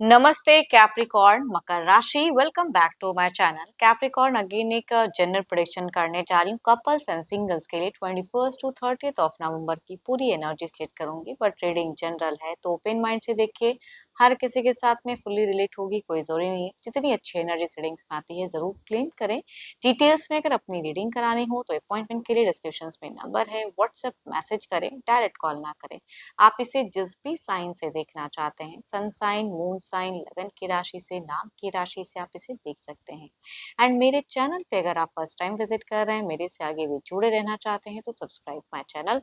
नमस्ते कैप्रिकॉर्न मकर राशि। Welcome back to my channel. Capricorn again एक जनरल प्रेडिक्शन करने जा रही हूँ कपल्स एंड सिंगल्स के लिए 21 टू 30 ऑफ नवंबर की पूरी एनर्जी सेट करूंगी। बट ट्रेडिंग जनरल है तो ओपन माइंड से देखिए, हर किसी के साथ में फुल्ली रिलेट होगी कोई जरूरी नहीं है। जितनी अच्छी एनर्जी सेटिंग्स में आती है जरूर क्लेम करें। डिटेल्स में अगर अपनी रीडिंग करानी हो तो अपॉइंटमेंट के लिए डिस्क्रिप्शन में नंबर है, व्हाट्सएप मैसेज करें, डायरेक्ट कॉल ना करें। आप इसे जिस भी साइन से देखना चाहते हैं, सन साइन, मून साइन, लगन की राशि से, नाम की राशि से आप इसे देख सकते हैं। एंड मेरे चैनल पे अगर आप फर्स्ट टाइम विजिट कर रहे हैं, मेरे से आगे भी जुड़े रहना चाहते हैं तो subscribe my channel,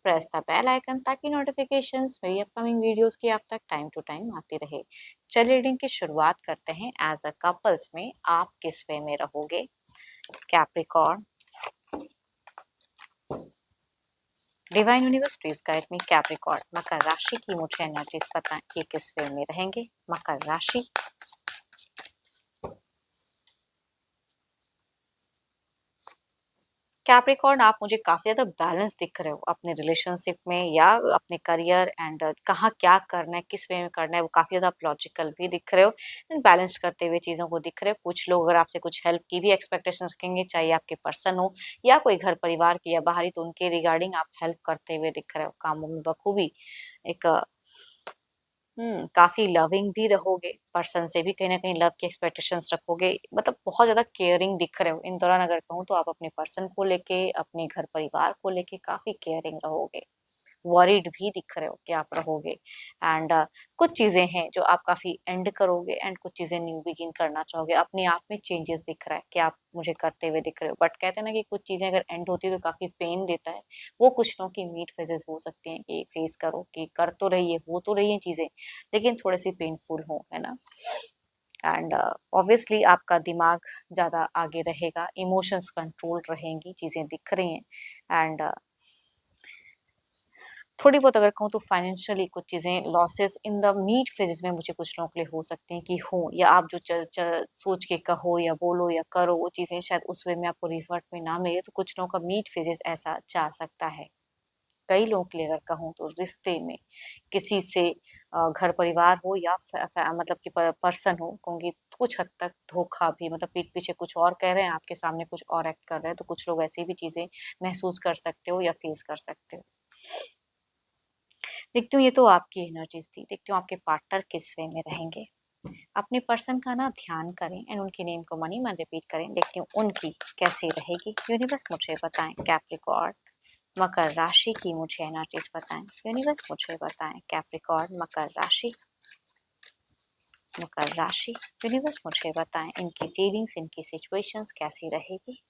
press the bell icon ताकि नोटिफिकेशंस मेरी अपकमिंग वीडियोस की आप तक टाइम टू टाइम आती रहे। चलिए रीडिंग की शुरुआत करते हैं। एज अ कपल्स में आप किस वे में रहोगे Capricorn? Divine universe please guide me Capricorn. मकर राशि की मुझे एनर्जीज बताएं कि किस वे में रहेंगे मकर राशि। कैप्रिकॉर्न, आप मुझे काफी ज्यादा बैलेंस दिख रहे हो अपने रिलेशनशिप में या अपने करियर एंड कहाँ क्या करना है, किस वे में करना है, वो काफी ज्यादा लॉजिकल भी दिख रहे हो एंड बैलेंस करते हुए चीजों को दिख रहे हो। कुछ लोग अगर आपसे कुछ हेल्प की भी एक्सपेक्टेशन रखेंगे, चाहे आपके पर्सन हो या कोई घर परिवार की या बाहरी, तो उनके रिगार्डिंग आप हेल्प करते हुए दिख रहे हो कामों में बखूबी। एक काफी लविंग भी रहोगे, पर्सन से भी कहीं ना कहीं लव की एक्सपेक्टेशंस रखोगे। मतलब बहुत ज्यादा केयरिंग दिख रहे हो इन दौरान। अगर कहूँ तो आप अपने पर्सन को लेके, अपने घर परिवार को लेके काफी केयरिंग रहोगे। वरीड भी दिख रहे हो कि आप रहोगे। एंड कुछ चीजें हैं जो आप काफी एंड करोगे एंड कुछ चीजें न्यू बिगिन करना चाहोगे। अपने आप में चेंजेस दिख रहा है कि आप मुझे करते हुए दिख रहे हो। बट कहते हैं ना कि कुछ चीजें अगर एंड होती है तो काफी पेन देता है। वो कुछ लोगों की मीट फेजेस हो सकती हैं कि फेस करो कि कर तो रही है, हो तो रही है चीजें, लेकिन थोड़ी सी पेनफुल हो, है ना। एंड ऑब्वियसली आपका दिमाग ज्यादा आगे रहेगा, इमोशंस कंट्रोल रहेंगी, चीजें दिख रही हैं। एंड थोड़ी बहुत अगर कहूँ तो फाइनेंशियली कुछ चीजें losses in the mid phases में मुझे कुछ लोगों के लिए हो सकते हैं कि हो, या आप जो सोच के कहो या बोलो या करो वो चीजें शायद उस वे में आपको रिवर्ट में ना मिले, तो कुछ लोगों का मीट फेजेस ऐसा जा सकता है। कई लोगों के लिए अगर कहूँ तो रिश्ते में किसी से घर परिवार हो या मतलब कि पर्सन हो, कहूँगी कुछ हद तक धोखा भी, मतलब पीठ पीछे कुछ और कह रहे हैं, आपके सामने कुछ और एक्ट कर रहे हैं, तो कुछ लोग ऐसी भी चीजें महसूस कर सकते हो या फेस कर सकते हो। देखती हूँ ये तो आपकी एनर्जीज थी। देखती हूँ आपके पार्टनर किस वे में रहेंगे। अपने पर्सन का ना ध्यान करें एंड उनके नेम को मनी मन रिपीट करें। देखती हूँ उनकी कैसी रहेगी। यूनिवर्स मुझे बताएं कैप्रिकॉर्न मकर राशि की मुझे एनर्जीज बताएं। यूनिवर्स मुझे बताएं कैप्रिकॉर्न मकर राशि। मकर राशि यूनिवर्स मुझे बताएं इनकी फीलिंग्स, इनकी सिचुएशंस कैसी रहेगी।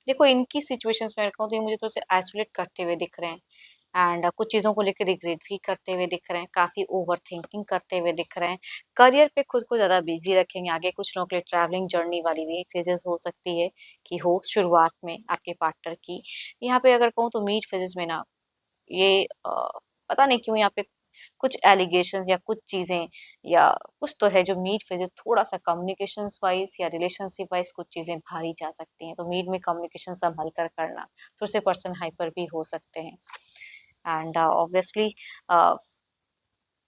देखो इनकी सिचुएशंस में रखा हूँ तो ये मुझे थोड़े से आइसोलेट करते हुए दिख रहे हैं। एंड कुछ चीज़ों को लेकर रिग्रेट भी करते हुए दिख रहे हैं, काफ़ी ओवर थिंकिंग करते हुए दिख रहे हैं। करियर पे खुद को ज़्यादा बिजी रखेंगे। आगे कुछ लोगों के लिए ट्रैवलिंग जर्नी वाली भी फेजेस हो सकती है कि हो शुरुआत में आपके पार्टनर की। यहाँ पे अगर कहूँ तो मीट फेजेस में ना ये पता नहीं क्यों यहाँ पे कुछ एलिगेशंस या कुछ चीज़ें या कुछ तो है जो मीट फेजेस थोड़ा सा कम्युनिकेशंस वाइज या रिलेशनशिप वाइज कुछ चीज़ें भारी जा सकती हैं। तो मीट में कम्युनिकेशन संभल कर करना, थोड़े से पर्सन हाइपर भी हो सकते हैं। एंड ऑब्वियसली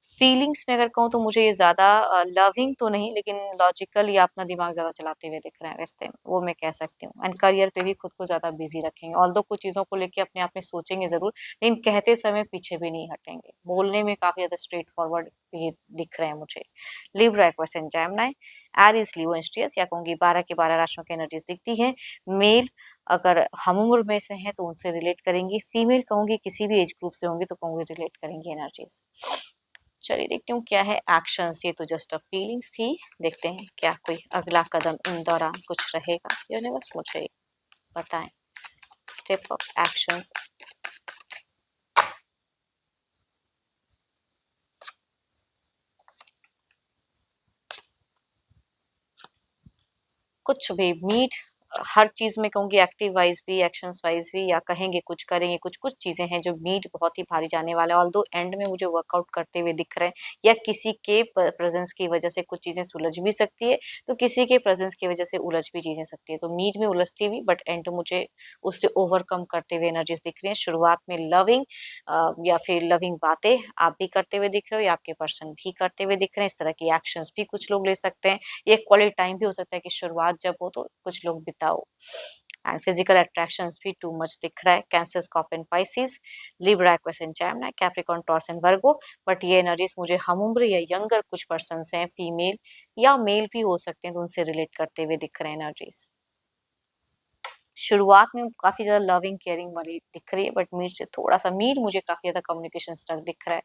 फीलिंग्स में अगर कहूँ तो मुझे ये ज़्यादा लविंग तो नहीं, लेकिन लॉजिकल या अपना दिमाग ज़्यादा चलाते हुए दिख रहे हैं रिश्ते में, वो मैं कह सकती हूँ। एंड करियर पे भी खुद को ज़्यादा बिजी रखेंगे। ऑल्दो कुछ चीज़ों को लेके अपने आप में सोचेंगे ज़रूर, लेकिन कहते समय पीछे भी नहीं हटेंगे। बोलने में काफ़ी ज़्यादा स्ट्रेट फॉरवर्ड ये दिख रहे हैं मुझे। Libra Aquarius Gemini, Aries, Leo and स्ट्रियस, या कहूँगी 12 के 12 राशियों की एनर्जीज दिखती हैं। मेल अगर हम उम्र में से हैं तो उनसे रिलेट करेंगी। फीमेल कहूँगी किसी भी एज ग्रुप से होंगी तो कहूँगी रिलेट करेंगी एनर्जीज। चलिए देखती हूँ क्या है एक्शंस। ये तो जस्ट अ फीलिंग्स थी, देखते हैं क्या कोई अगला कदम इन दौरान कुछ रहेगा। यूनिवर्स मुझे बताएं स्टेप ऑफ एक्शंस। कुछ भी मीट हर चीज़ में कहूँगी, एक्टिव वाइज भी, एक्शंस वाइज भी, या कहेंगे कुछ करेंगे, कुछ कुछ चीज़ें हैं जो मीट बहुत ही भारी जाने वाला है। ऑल्दो एंड में मुझे वर्कआउट करते हुए दिख रहे हैं, या किसी के प्रेजेंस की वजह से कुछ चीज़ें सुलझ भी सकती है, तो किसी के प्रेजेंस की वजह से उलझ भी चीज़ें सकती है। तो मीट में उलझती हुई, बट एंड मुझे उससे ओवरकम करते हुए एनर्जीज दिख रही हैं। शुरुआत में लविंग या फिर लविंग बातें आप भी करते हुए दिख रहे हो, या आपके पर्सन भी करते हुए दिख रहे हैं। इस तरह की एक्शंस भी कुछ लोग ले सकते हैं। ये क्वालिटी टाइम भी हो सकता है कि शुरुआत जब हो तो कुछ लोग बिताओ। एंड फिजिकल अट्रैक्शंस भी टू मच दिख रहा है। Cancer, scorpion, Pisces, Libra, Aquarius and Gemini, Capricorn, taurus and Virgo. But ये एनर्जीज मुझे हम उम्र या यंगर कुछ पर्सन हैं, फीमेल या मेल भी हो सकते हैं, तो उनसे रिलेट करते हुए दिख रहे हैं एनर्जीज। शुरुआत में काफी ज्यादा लविंग केयरिंग वाली दिख रही है, बट मीट से थोड़ा सा, मीट मुझे काफी ज्यादा कम्युनिकेशन स्टक दिख रहा है,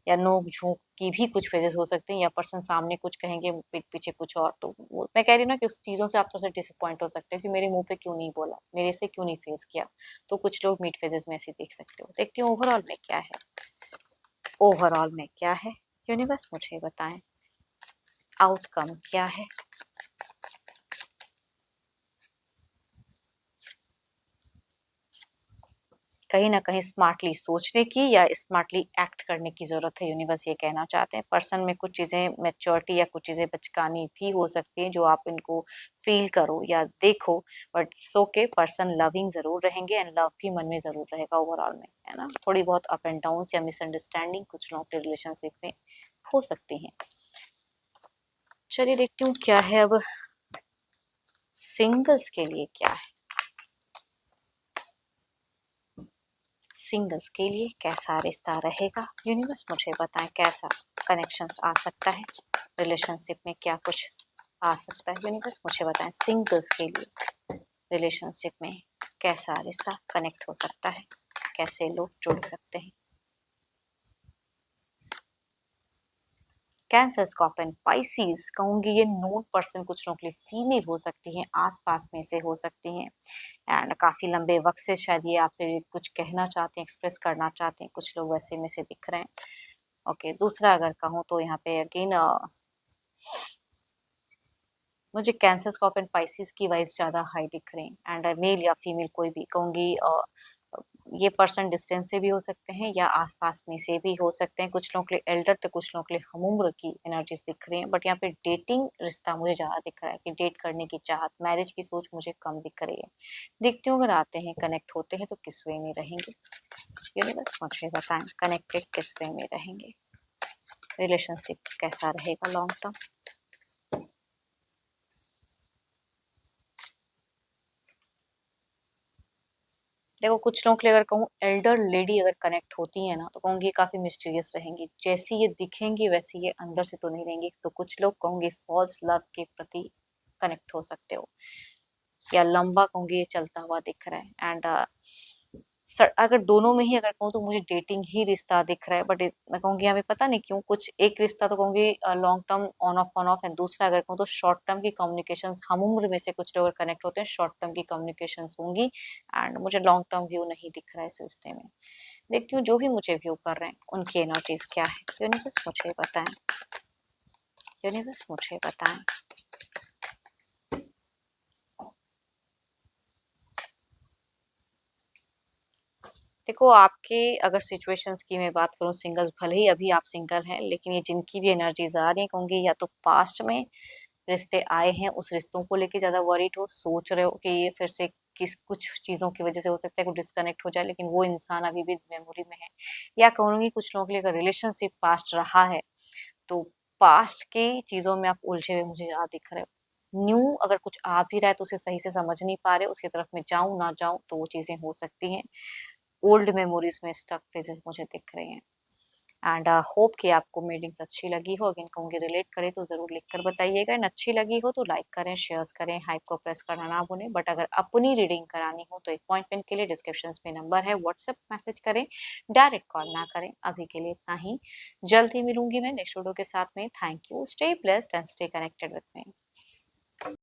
या नोक झोंक की भी कुछ फेजेस हो सकते हैं, या पर्सन सामने कुछ कहेंगे, पीठ पीछे कुछ और। तो मैं कह रही हूँ ना कि उस चीजों से आप थोड़ा सा डिसअपॉइंट हो सकते हैं कि मेरे मुंह पे क्यों नहीं बोला, मेरे से क्यों नहीं फेस किया। तो कुछ लोग मीट फेजेस में ऐसे देख सकते हो। देखती हूँ ओवरऑल में क्या है, ओवरऑल में क्या है, यूनिवर्स मुझे बताएं आउटकम क्या है। कहीं ना कहीं स्मार्टली सोचने की या स्मार्टली एक्ट करने की जरूरत है, यूनिवर्स ये कहना चाहते हैं। पर्सन में कुछ चीजें मैच्योरिटी या कुछ चीजें बचकानी भी हो सकती हैं, जो आप इनको फील करो या देखो, बट सो के पर्सन लविंग जरूर रहेंगे, एंड लव भी मन में जरूर रहेगा ओवरऑल में, है ना। थोड़ी बहुत अप एंड डाउन या मिसअंडरस्टैंडिंग कुछ लोगों के रिलेशनशिप में हो सकती हैं। चलिए देखती हूँ क्या है अब सिंगल्स के लिए क्या है। सिंगल्स के लिए कैसा रिश्ता रहेगा, यूनिवर्स मुझे बताएं कैसा कनेक्शंस आ सकता है, रिलेशनशिप में क्या कुछ आ सकता है। यूनिवर्स मुझे बताएं सिंगल्स के लिए रिलेशनशिप में कैसा रिश्ता कनेक्ट हो सकता है, कैसे लोग जुड़ सकते हैं। कैंसर, स्कॉर्पियन, पाइसिस, कहूंगी ये नोन पर्सन कुछ लोगों के लिए फीमेल हो सकती हैं, आसपास में से हो सकती हैं, एंड काफी लंबे वक्त से शायद ये आपसे कुछ कहना चाहते हैं, एक्सप्रेस करना चाहते हैं, कुछ लोग वैसे में से दिख रहे हैं। ओके, दूसरा अगर कहूँ तो यहाँ पे अगेन मुझे कैंसर, स्कॉर्पियन, पाइसिस की वाइब्स ज्यादा हाई दिख रही हैं, एंड मेल या फीमेल कोई भी कहूंगी ये पर्सन डिस्टेंस से भी हो सकते हैं, या आसपास में से भी हो सकते हैं। कुछ लोगों के लिए एल्डर, तो कुछ लोगों के लिए हम उम्र की एनर्जीज दिख रही हैं, बट यहाँ पे डेटिंग रिश्ता मुझे ज्यादा दिख रहा है, कि डेट करने की चाहत, मैरिज की सोच मुझे कम दिख रही है। देखती हूँ अगर आते हैं, कनेक्ट होते हैं तो किस वे में रहेंगे, यूनिवर्स मुझे बताएं कनेक्टेड किस वे में रहेंगे, रिलेशनशिप कैसा रहेगा लॉन्ग टर्म। देखो कुछ लोगों के लिए अगर कहूँ एल्डर लेडी अगर कनेक्ट होती है ना, तो कहूँगी ये काफी मिस्टीरियस रहेंगी, जैसी ये दिखेंगी वैसी ये अंदर से तो नहीं रहेंगी। तो कुछ लोग कहूँगी फॉल्स लव के प्रति कनेक्ट हो सकते हो, या लंबा कहूँगी ये चलता हुआ दिख रहा है। एंड अगर दोनों में ही अगर कहूँ तो मुझे डेटिंग ही रिश्ता दिख रहा है, बट मैं कहूँगी यहाँ पे पता नहीं क्यों कुछ एक रिश्ता तो कहूँगी लॉन्ग टर्म ऑन ऑफ है, दूसरा अगर कहूँ तो शॉर्ट टर्म की कम्युनिकेशन, हम उम्र में से कुछ लोग कनेक्ट होते हैं, शॉर्ट टर्म की कम्युनिकेशन होंगी, एंड मुझे लॉन्ग टर्म व्यू नहीं दिख रहा है इस रिश्ते में। देखती हूँ जो भी मुझे व्यू कर रहे हैं उनकी एनर्जीज क्या है, यूनिवर्स मुझे बताएं, यूनिवर्स मुझे बताएं। देखो आपके अगर सिचुएशंस की मैं बात करूं, सिंगल्स भले ही अभी आप सिंगल हैं, लेकिन ये जिनकी भी एनर्जीज आ रही है कहूंगी या तो पास्ट में रिश्ते आए हैं, उस रिश्तों को लेके ज्यादा वरीड हो, सोच रहे हो कि ये फिर से किस कुछ चीजों की वजह से हो सकता है कि डिस्कनेक्ट हो जाए, लेकिन वो इंसान अभी भी मेमोरी में है। या कहूंगी कुछ लोगों के लिए अगर रिलेशनशिप पास्ट रहा है, तो पास्ट की चीजों में आप उलझे हुए मुझे ज्यादा दिख रहे हो। न्यू अगर कुछ आ भी रहा है तो उसे सही से समझ नहीं पा रहे, उसकी तरफ में जाऊं ना जाऊं, तो वो चीजें हो सकती हैं। ओल्ड मेमोरीज में स्टक फेजेस मुझे दिख रहे हैं। एंड होप कि आपको मीटिंग्स अच्छी लगी हो, अगेन कहूँगी रिलेट करें तो जरूर लिखकर बताइएगा, एंड अच्छी लगी हो तो लाइक करें, शेयर करें, हाइप को प्रेस करना ना भूलें। बट अगर अपनी रीडिंग करानी हो तो अपॉइंटमेंट के लिए डिस्क्रिप्शन में नंबर है, व्हाट्सएप मैसेज करें, डायरेक्ट कॉल ना करें। अभी के लिए इतना ही, जल्द ही मिलूंगी मैं नेक्स्ट वीडियो के साथ में। Thank you, stay blessed and stay connected with me.